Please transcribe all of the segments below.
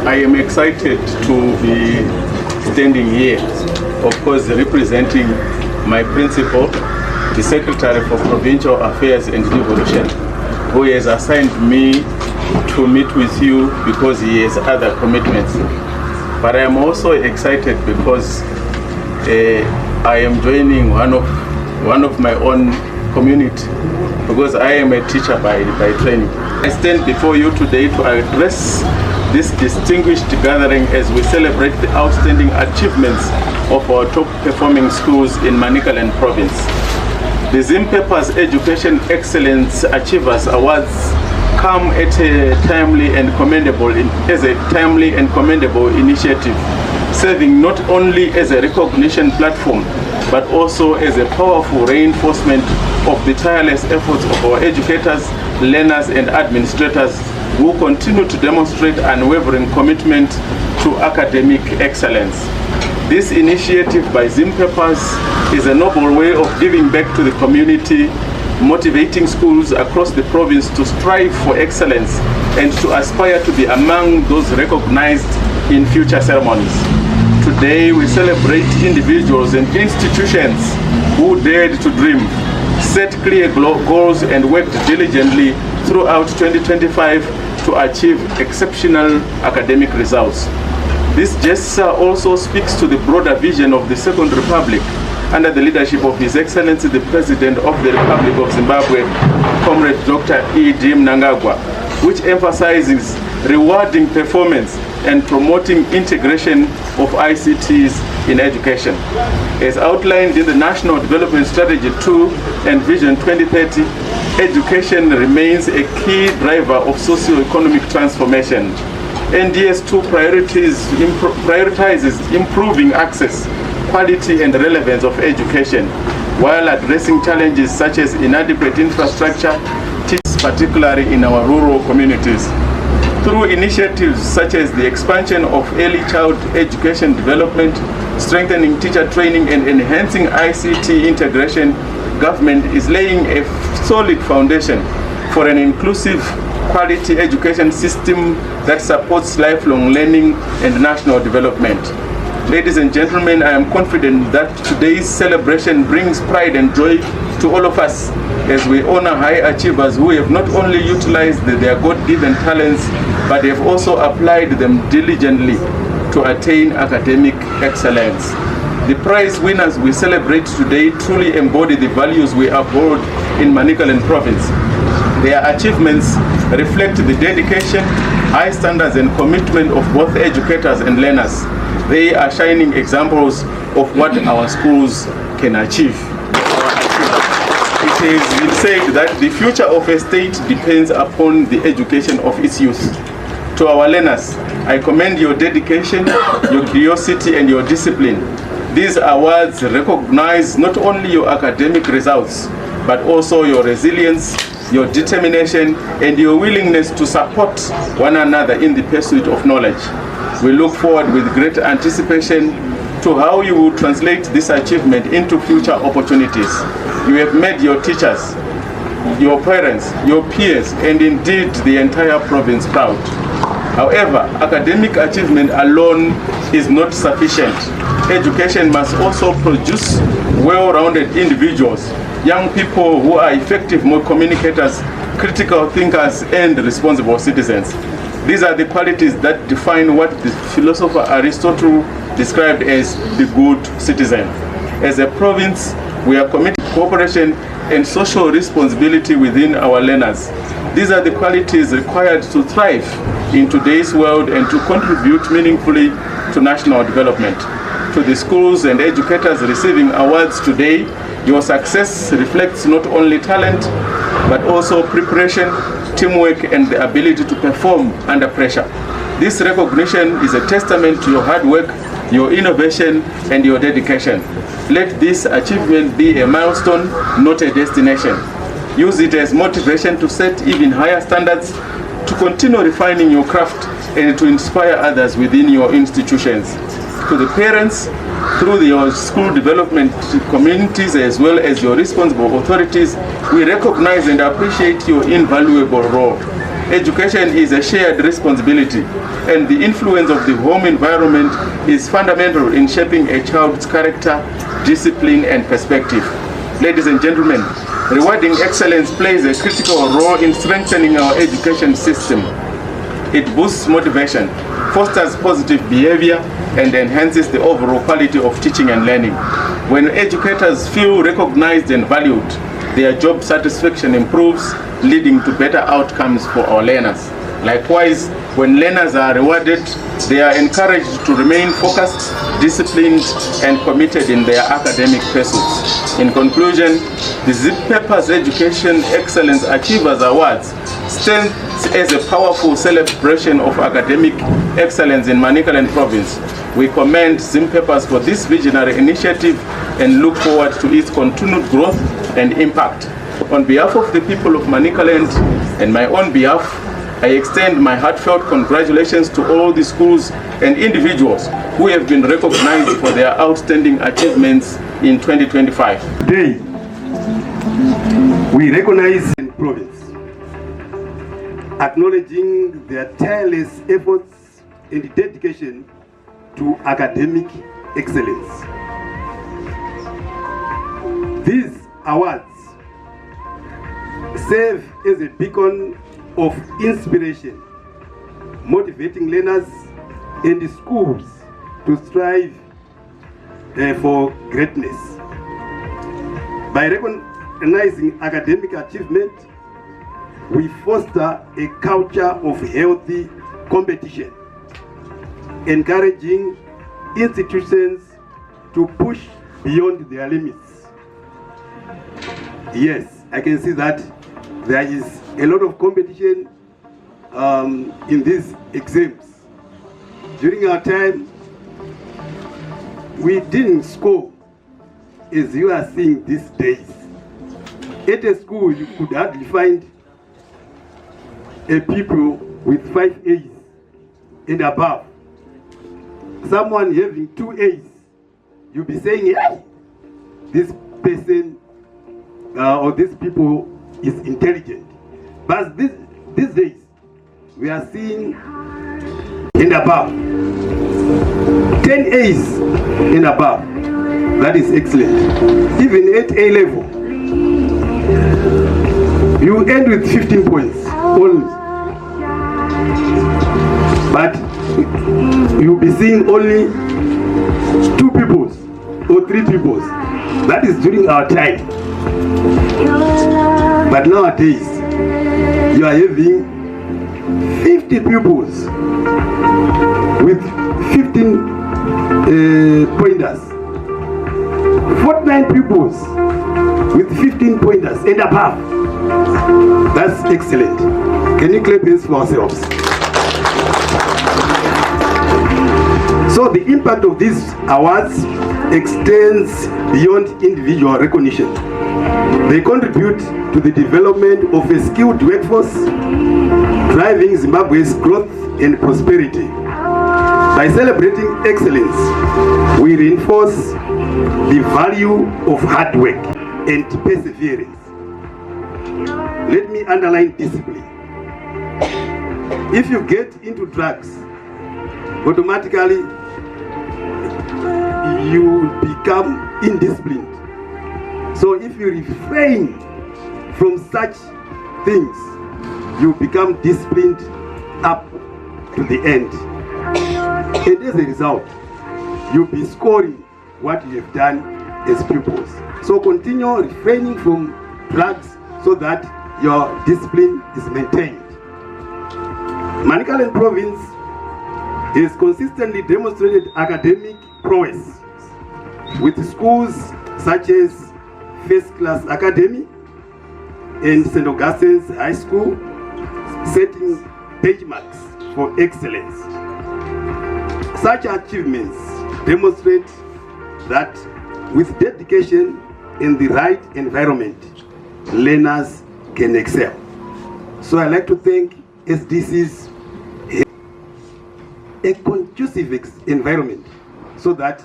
I am excited to be standing here, of course, representing my principal, the Secretary for Provincial Affairs and Devolution, who has assigned me to meet with you because he has other commitments. But I am also excited because I am joining one of my own community, because I am a teacher by training. I stand before you today to address this distinguished gathering as we celebrate the outstanding achievements of our top performing schools in Manicaland province. The Zimpapers Education Excellence Achievers Awards come at a timely and commendable initiative, serving not only as a recognition platform, but also as a powerful reinforcement of the tireless efforts of our educators, learners, and administrators who continue to demonstrate unwavering commitment to academic excellence. This initiative by Zimpapers is a noble way of giving back to the community, motivating schools across the province to strive for excellence and to aspire to be among those recognized in future ceremonies. Today we celebrate individuals and institutions who dared to dream, set clear goals, and worked diligently throughout 2025 to achieve exceptional academic results. This gesture also speaks to the broader vision of the Second Republic under the leadership of His Excellency the President of the Republic of Zimbabwe, Comrade Dr. E.D. Mnangagwa, which emphasizes rewarding performance and promoting integration of ICTs in education. As outlined in the National Development Strategy 2 and Vision 2030, education remains a key driver of socio-economic transformation. NDS2 prioritizes improving access, quality, and relevance of education, while addressing challenges such as inadequate infrastructure, particularly in our rural communities. Through initiatives such as the expansion of early child education development, strengthening teacher training, and enhancing ICT integration, government is laying a solid foundation for an inclusive, quality education system that supports lifelong learning and national development. Ladies and gentlemen, I am confident that today's celebration brings pride and joy to all of us as we honor high achievers who have not only utilized their God-given talents, but have also applied them diligently to attain academic excellence. The prize winners we celebrate today truly embody the values we uphold in Manicaland province. Their achievements reflect the dedication, high standards, and commitment of both educators and learners. They are shining examples of what our schools can achieve. It has been said that the future of a state depends upon the education of its youth. To our learners, I commend your dedication, your curiosity, and your discipline. These awards recognize not only your academic results, but also your resilience, your determination, and your willingness to support one another in the pursuit of knowledge. We look forward with great anticipation to how you will translate this achievement into future opportunities. You have made your teachers, your parents, your peers, and indeed the entire province proud. However, academic achievement alone is not sufficient. Education must also produce well-rounded individuals, young people who are effective communicators, critical thinkers, and responsible citizens. These are the qualities that define what the philosopher Aristotle described as the good citizen. As a province, we are committed to cooperation and social responsibility within our learners. These are the qualities required to thrive in today's world and to contribute meaningfully to national development. To the schools and educators receiving awards today, your success reflects not only talent, but also preparation, teamwork, and the ability to perform under pressure. This recognition is a testament to your hard work, your innovation, and your dedication. Let this achievement be a milestone, not a destination. Use it as motivation to set even higher standards, to continue refining your craft, and to inspire others within your institutions. To the parents, through your school development communities as well as your responsible authorities, we recognize and appreciate your invaluable role. Education is a shared responsibility, and the influence of the home environment is fundamental in shaping a child's character, discipline, and perspective. Ladies and gentlemen, rewarding excellence plays a critical role in strengthening our education system. It boosts motivation, fosters positive behavior, and enhances the overall quality of teaching and learning. When educators feel recognized and valued, their job satisfaction improves, leading to better outcomes for our learners. Likewise, when learners are rewarded, they are encouraged to remain focused, disciplined, and committed in their academic pursuits. In conclusion, the Zimpapers Education Excellence Achievers Awards stands as a powerful celebration of academic excellence in Manicaland Province. We commend Zimpapers for this visionary initiative and look forward to its continued growth and impact. On behalf of the people of Manicaland and my own behalf, I extend my heartfelt congratulations to all the schools and individuals who have been recognized for their outstanding achievements in 2025. Today, we recognize the province, acknowledging their tireless efforts and dedication to academic excellence. These awards serve as a beacon of inspiration, motivating learners and the schools to strive for greatness. By recognizing academic achievement, we foster a culture of healthy competition, encouraging institutions to push beyond their limits. Yes, I can see that there is a lot of competition in these exams. During our time, we didn't score as you are seeing these days. At a school, you could hardly find a people with 5 A's and above. Someone having 2 A's, you'll be saying, hey, this person or these people is intelligent. But these days, we are seeing and above, 10 A's and above. That is excellent. Even at A level, you end with 15 points only. But you'll be seeing only 2 peoples or 3 peoples. That is during our time. But nowadays, you are having 50 pupils with 15 pointers, 49 pupils with 15 pointers and above. That's excellent. Can you clap this for ourselves? So the impact of these awards extends beyond individual recognition. They contribute to the development of a skilled workforce, driving Zimbabwe's growth and prosperity. By celebrating excellence, we reinforce the value of hard work and perseverance. Let me underline discipline. If you get into drugs, automatically you become indisciplined. So if you refrain from such things, you become disciplined up to the end. And as a result, you'll be scoring what you have done as pupils. So continue refraining from drugs so that your discipline is maintained. Manicaland Province has consistently demonstrated academic prowess with schools such as First Class Academy and St. Augustine's High School, setting benchmarks for excellence. Such achievements demonstrate that with dedication in the right environment, learners can excel. So I'd like to thank SDC's a conducive environment so that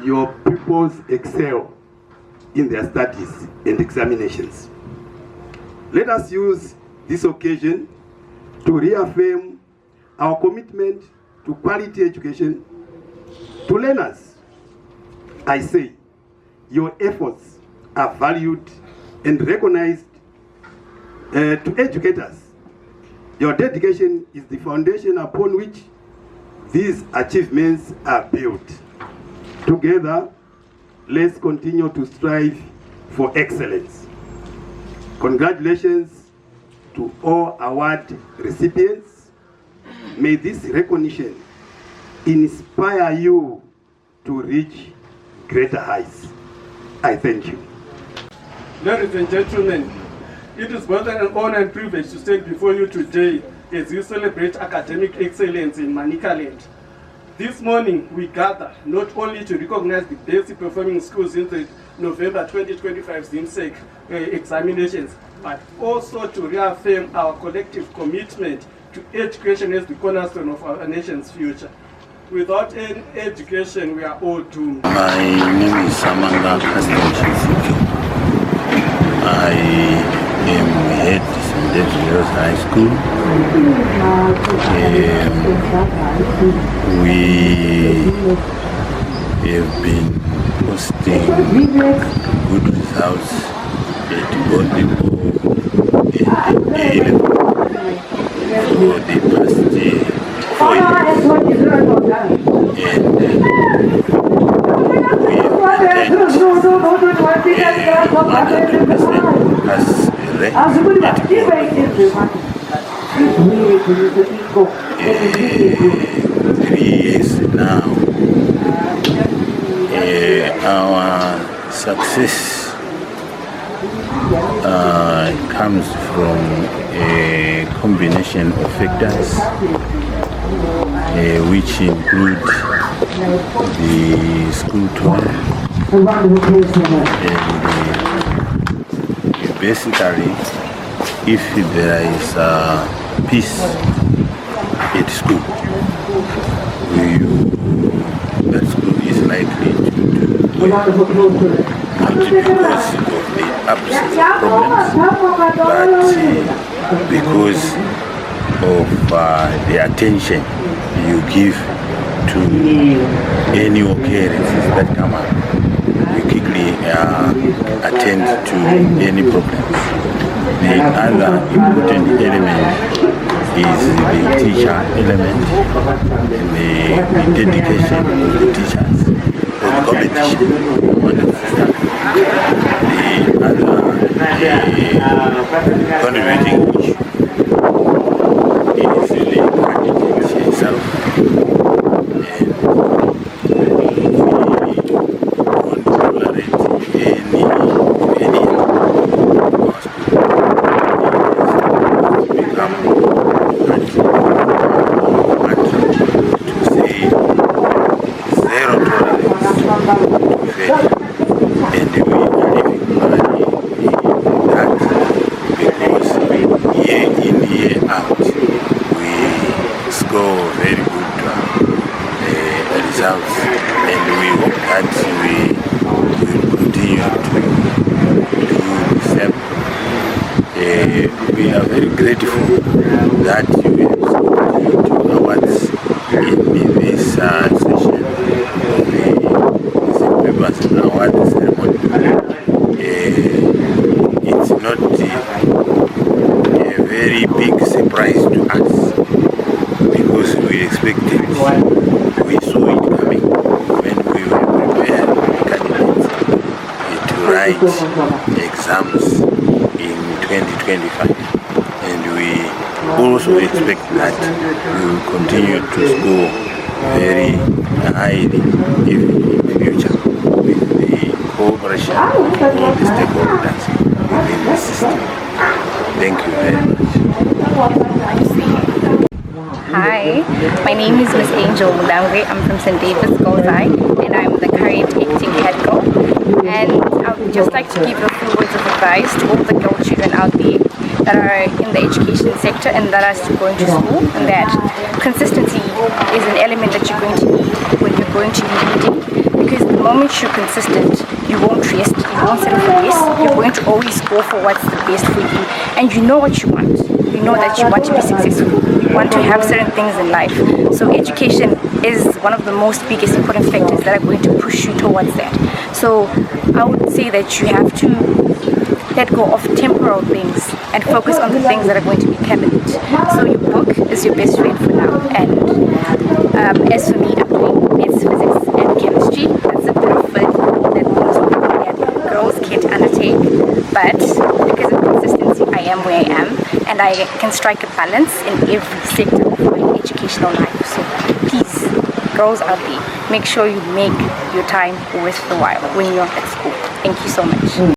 your pupils excel in their studies and examinations. Let us use this occasion to reaffirm our commitment to quality education to learners. I say, your efforts are valued and recognized. To educators, your dedication is the foundation upon which these achievements are built. Together, let's continue to strive for excellence. Congratulations to all award recipients. May this recognition inspire you to reach greater heights. I thank you. Ladies and gentlemen, it is both an honor and privilege to stand before you today as you celebrate academic excellence in Manicaland. This morning, we gather not only to recognize the best performing schools in the November 2025 ZIMSEC examinations, but also to reaffirm our collective commitment to education as the cornerstone of our nation's future. Without any education, we are all doomed. My name is Samanga Kastan. I am head St. David's High School. We have been posting good results at volleyball and A-level for the past 4 years. And we have 100% as ranked at all 3 years now. Our success comes from a combination of factors which include the school tour and basically if there is peace at school, that school is likely to do well, not because of the absence of problems, but because of the attention you give to any occurrences that come up. We quickly attend to any problems. The other important element is the teacher element, the dedication of the teachers, the competition on the system. The other contributing issue is the candidate itself. And we hope that we will continue to do the same. We are very grateful that we have continued to awards in this session of the Zimpapers award ceremony. It's not a very big surprise to us because we expected it. We saw it coming when we were preparing candidates to write exams in 2025, and we also expect that we will continue to score very highly in the future with the cooperation of all the stakeholders within the system. Thank you very much. Hi, my name is Miss Angel Mulangwe. I'm from St. David's Girls High, and I'm the current acting head girl. And I would just like to give a few words of advice to all the girl children out there that are in the education sector and that are still going to school, and that consistency is an element that you're going to need when you're going to be leading. Because the moment you're consistent, you won't rest, you won't settle for less. You're going to always go for what's the best for you, and you know what you want. you know that you want to be successful, you want to have certain things in life. So education is one of the most biggest important factors that are going to push you towards that. So I would say that you have to let go of temporal things and focus on the things that are going to be permanent. So your book is your best friend for now. And as for me, I'm doing maths, physics, and chemistry. That's a bit of it that most of girls can't undertake. But because of consistency, I am where I am, and I can strike a balance in every sector of my educational life. So please, girls out there, make sure you make your time worth the while when you're at school. Thank you so much.